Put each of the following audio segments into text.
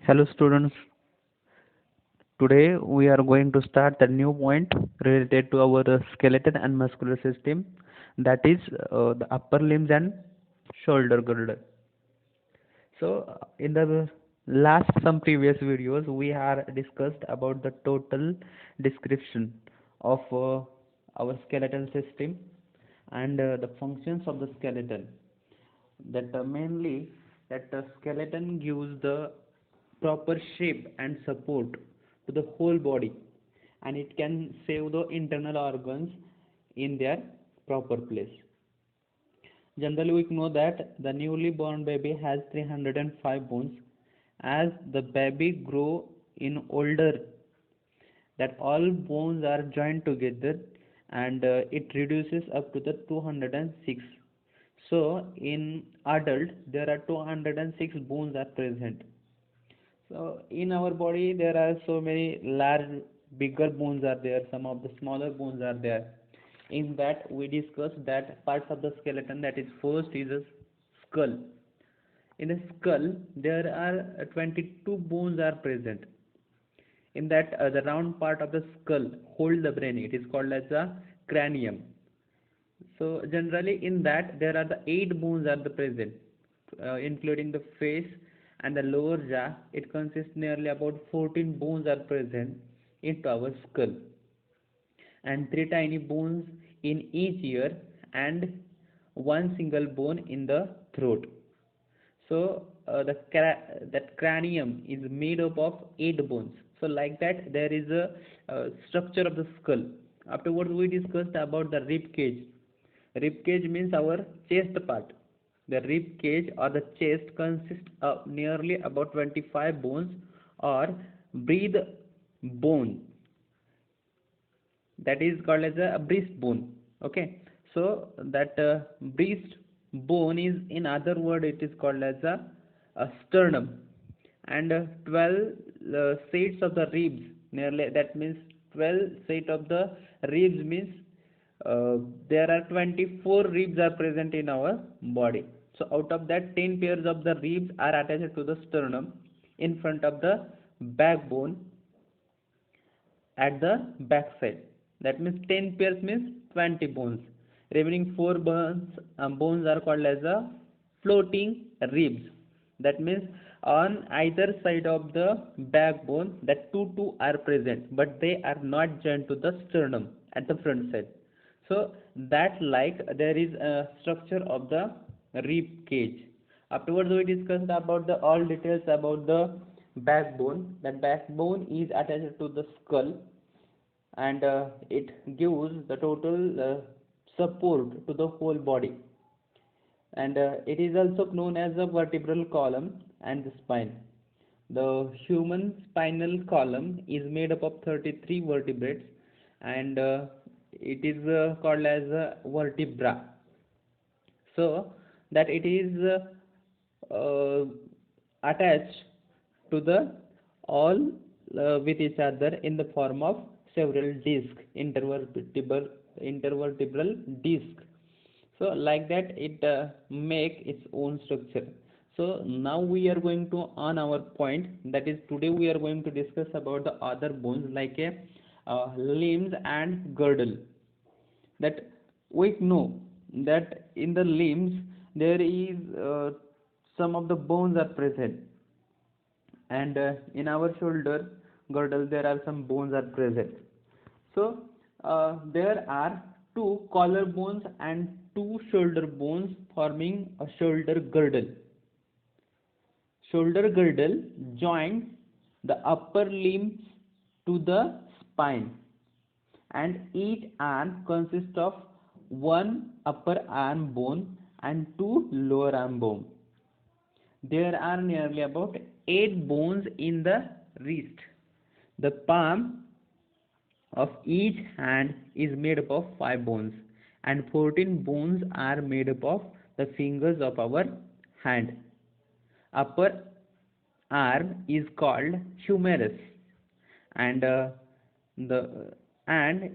Hello students, today we are going to start a new point related to our skeleton and muscular system, that is the upper limbs and shoulder girdle. So in the last some previous videos we have discussed about the total description of our skeletal system and the functions of the skeleton. That mainly that the skeleton gives the proper shape and support to the whole body, and it can save the internal organs in their proper place. Generally we know that the newly born baby has 305 bones. As the baby grow in older, that all bones are joined together, and it reduces up to the 206. So in adult there are 206 bones are present. So in our body there are so many large bigger bones are there, some of the smaller bones are there. In that we discussed that parts of the skeleton, that is first is a skull. In a skull there are 22 bones are present. In that the round part of the skull hold the brain, it is called as a cranium. So generally in that there are the 8 bones are the present, including the face and the lower jaw. It consists nearly about 14 bones are present into our skull, and 3 tiny bones in each ear, and one single bone in the throat. So that cranium is made up of 8 bones. So like that there is a structure of the skull. Afterwards we discussed about the rib cage. Rib cage means our chest part. The rib cage or the chest consists of nearly about 25 bones or breath bone, that is called as a breastbone. Okay, so that breastbone is, in other word, it is called as a sternum. And 12 sets of the ribs, nearly, that means 12 set of the ribs means there are 24 ribs are present in our body. So out of that, 10 pairs of the ribs are attached to the sternum in front of the backbone at the back side. That means 10 pairs means 20 bones. Remaining 4 bones are called as a floating ribs. That means on either side of the backbone, that two are present, but they are not joined to the sternum at the front side. So that, like, there is a structure of the rib cage. Afterwards we discussed about the all details about the backbone. That backbone is attached to the skull, and it gives the total support to the whole body. And it is also known as the vertebral column and the spine. The human spinal column is made up of 33 vertebrates, and it is called as vertebra. So that it is attached to the all with each other in the form of several discs, intervertebral disc. So like that it make its own structure. So now we are going to on our point, that is today we are going to discuss about the other bones like a limbs and girdle. That we know that in the limbs there is some of the bones are present, and in our shoulder girdle there are some bones are present. So there are two collar bones and two shoulder bones forming a shoulder girdle. Shoulder girdle joins the upper limbs to the spine, and each arm consists of one upper arm bone and two lower arm bone. There are nearly about 8 bones in the wrist. The palm of each hand is made up of 5 bones, and 14 bones are made up of the fingers of our hand. Upper arm is called humerus, and the and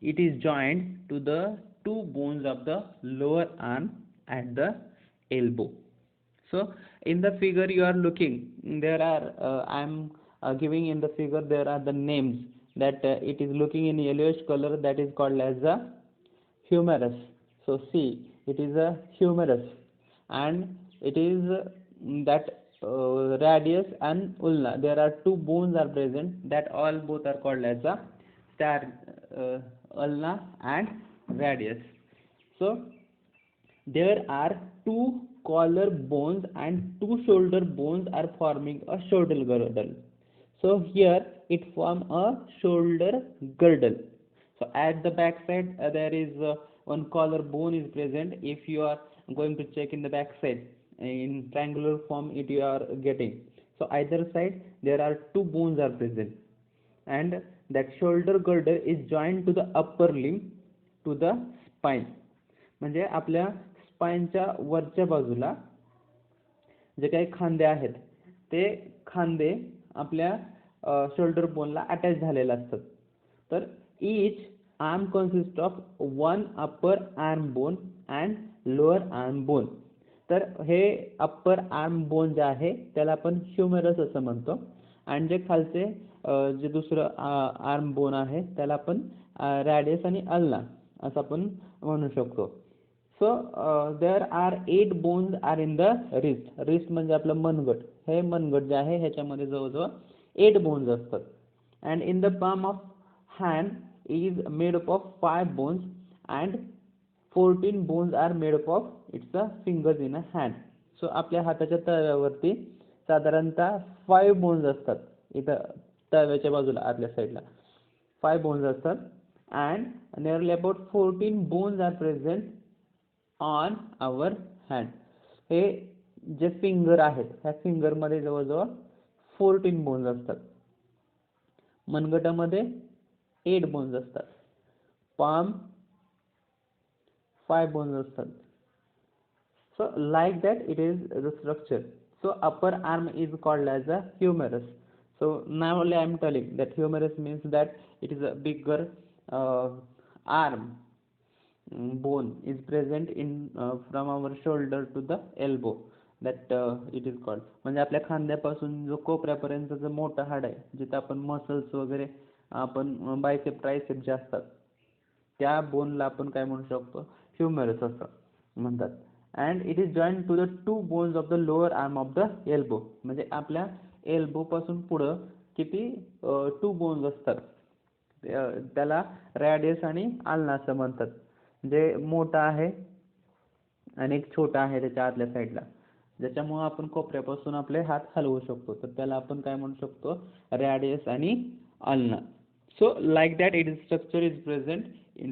it is joined to the two bones of the lower arm at the elbow. So in the figure you are looking, there are I am giving in the figure, there are the names that it is looking in yellowish color, that is called as a humerus. So see, it is a humerus, and it is that radius and ulna. There are two bones are present, that all both are called as a star, ulna and radius. So there are two collar bones and two shoulder bones are forming a shoulder girdle. So here it form a shoulder girdle. So at the back side there is one collar bone is present. If you are going to check in the back side in triangular form, it you are getting. So either side there are two bones are present, and that shoulder girdle is joined to the upper limb to the spine. म्हणजे आपल्या स्पाइनच्या वरच्या बाजूला जे काही खांदे आहेत ते खांदे आपल्या शोल्डर बोनला अटॅच झालेले असतात. तर each arm consists of one upper arm bone and lower arm bone. तर हे अप्पर आर्म बोन जे आहे त्याला आपण ह्युमेरस असं म्हणतो, आणि जे खालचे जे दुसरं आर्म बोन आहे त्याला आपण रॅडियस आणि अल्ना असं आपण म्हणू शकतो. So there are 8 bones are in the wrist. Wrist म्हणजे आपलं मनगट. हे मनगट जे आहे ह्याच्यामध्ये जवळजवळ 8 बोन्स असतात. And in the palm of hand is made up of 5 bones and 14 bones are made up of its fingers in a hand. So आपल्या हाताच्या तळव्यावरती साधारणतः 5 bones असतात. इथं तळव्याच्या बाजूला आतल्या साईडला 5 bones असतात, and nearly about 14 bones are present on our hand. हे जे फिंगर आहेत ह्या फिंगर मध्ये जवळजवळ 14 बोन्स असतात. मनगटामध्ये 8 bones असतात. palm 5 bones असतात. So like that it is the structure. So upper arm is called as a humerus. So now only I am telling that humerus means that it is a bigger arm bone is present in from our shoulder to the elbow, that it is called. म्हणजे आपल्या खांद्यापासून जो कोपऱ्यापर्यंतचं मोठं हाड आहे जिथे आपण muscles वगैरे आपण बायसेप ट्रायसेप जे असतात त्या बोनला आपण काय म्हणू शकतो, ह्युमेरस असं म्हणतात. And it is joint to the 2 bones of the lower arm of the elbow. म्हणजे आपल्या एल्बो पासून पुढं किती 2 बोन्स असतात, त्याला रॅडियस आणि अल्ना असं म्हणतात. जे मोठा आहे आणि एक छोटा आहे त्याच्या आतल्या साईडला, ज्याच्यामुळे आपण कोपऱ्यापासून आपले हात हलवू शकतो, तर त्याला आपण काय म्हणू शकतो, रॅडियस आणि ulna. So like that it is structure is present in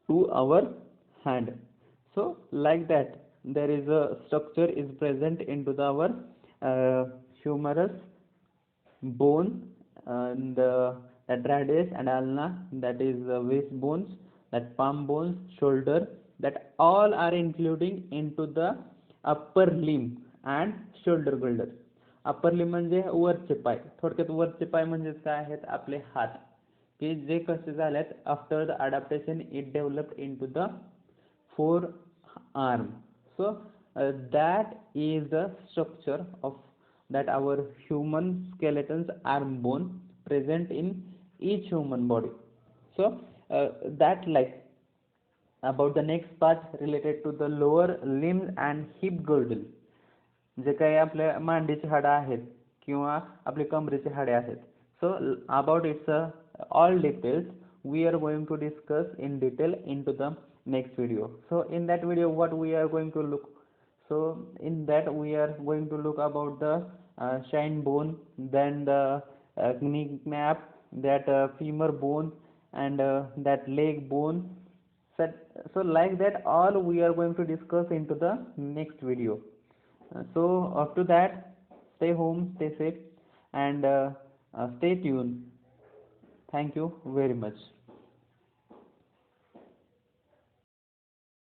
to our hand. So like that there is a structure is present into our humerus bone, and that radius and ulna, that is waist bones, that palm bones, shoulder, that all are including into the upper limb and shoulder girdle. Upper limb म्हणजे वरचे पाय. थोडक्यात वरचे पाय म्हणजे काय आहेत, आपले हात, की जे कसे झालेत after the adaptation it developed into the four arm. So that is the structure of that our human skeleton's arm bone present in each human body. So that like about the next part related to the lower limbs and hip girdle. जे काही आपल्या मांडीची हाडं आहेत किंवा आपली कमरेची हाडे आहेत. So about it's all details we are going to discuss in detail into the next video. So in that video what we are going to look, so in that we are going to look about the shin bone, then the knee cap, that femur bone, and that leg bone. So like that all we are going to discuss into the next video. So up to that, stay home, stay safe, and stay tuned. Thank you very much.